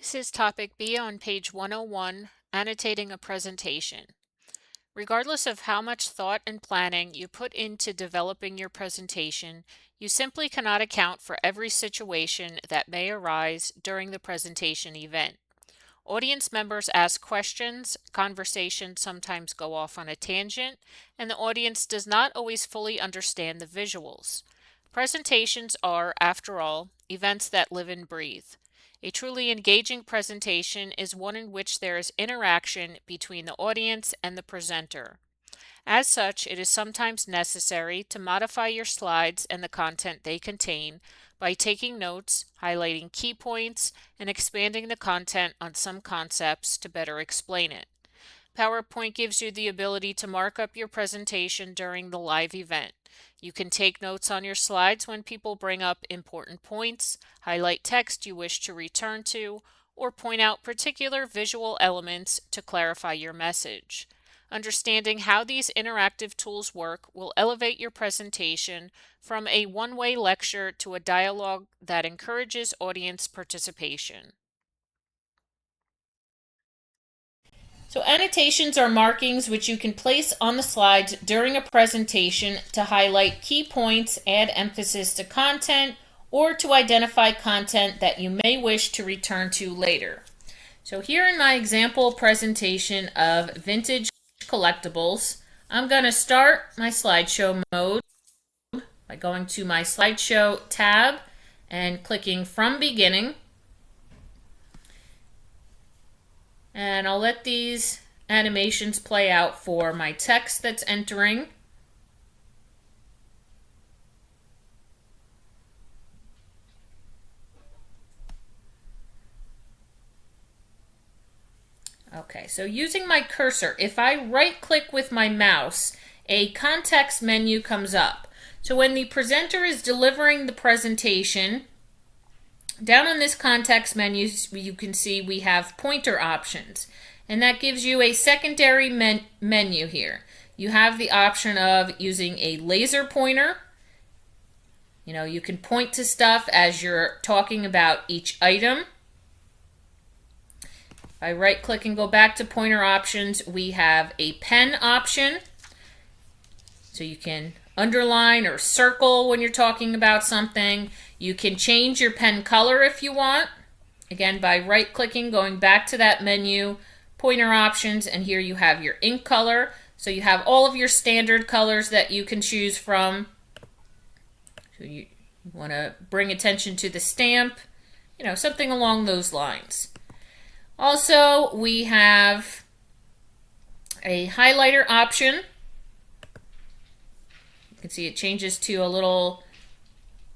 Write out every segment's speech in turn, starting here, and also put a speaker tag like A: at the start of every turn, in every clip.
A: This is topic B on page 101, annotating a presentation. Regardless of how much thought and planning you put into developing your presentation, you simply cannot account for every situation that may arise during the presentation event. Audience members ask questions, conversations sometimes go off on a tangent, and the audience does not always fully understand the visuals. Presentations are, after all, events that live and breathe. A truly engaging presentation is one in which there is interaction between the audience and the presenter. As such, it is sometimes necessary to modify your slides and the content they contain by taking notes, highlighting key points, and expanding the content on some concepts to better explain it. PowerPoint gives you the ability to mark up your presentation during the live event. You can take notes on your slides when people bring up important points, highlight text you wish to return to, or point out particular visual elements to clarify your message. Understanding how these interactive tools work will elevate your presentation from a one-way lecture to a dialogue that encourages audience participation. So annotations are markings which you can place on the slides during a presentation to highlight key points, add emphasis to content, or to identify content that you may wish to return to later. So here in my example presentation of vintage collectibles, I'm going to start my slideshow mode by going to my slideshow tab and clicking from beginning. And I'll let these animations play out for my text that's entering. Okay, so using my cursor, if I right click with my mouse, a context menu comes up. So when the presenter is delivering the presentation, down on this context menu, you can see we have pointer options, and that gives you a secondary menu here. You have the option of using a laser pointer. You can point to stuff as you're talking about each item. If I right click and go back to pointer options, we have a pen option. So you can underline or circle when you're talking about something. You can change your pen color if you want. Again, by right clicking, going back to that menu, pointer options, and here you have your ink color. So you have all of your standard colors that you can choose from. So you want to bring attention to the stamp, something along those lines. Also, we have a highlighter option. You can see it changes to a little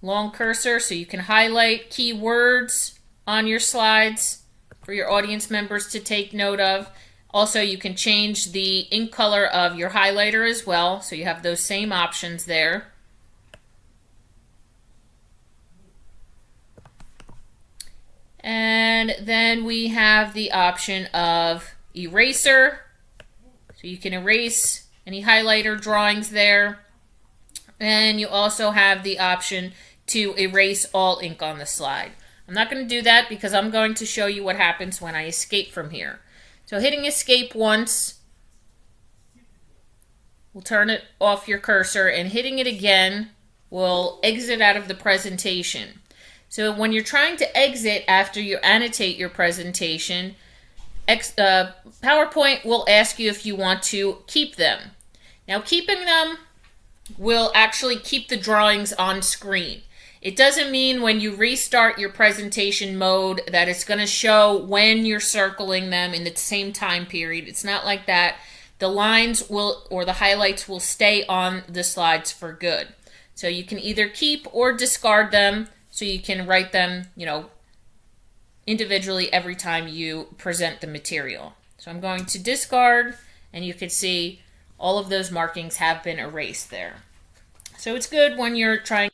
A: long cursor, so you can highlight key words on your slides for your audience members to take note of. Also, you can change the ink color of your highlighter as well, so you have those same options there. And then we have the option of eraser. So you can erase any highlighter drawings there. And you also have the option to erase all ink on the slide. I'm not going to do that because I'm going to show you what happens when I escape from here. So hitting escape once will turn it off your cursor, and hitting it again will exit out of the presentation. So when you're trying to exit after you annotate your presentation, PowerPoint will ask you if you want to keep them. Now, keeping them will actually keep the drawings on screen. It doesn't mean when you restart your presentation mode that it's going to show when you're circling them in the same time period. It's not like that. The lines will, or the highlights will stay on the slides for good. So you can either keep or discard them, so you can write them, individually every time you present the material. So I'm going to discard, and you can see all of those markings have been erased there. So it's good when you're trying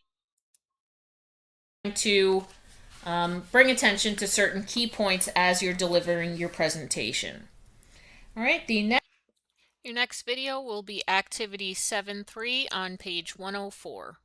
A: to bring attention to certain key points as you're delivering your presentation. All right, your next video will be Activity 7.3 on page 104.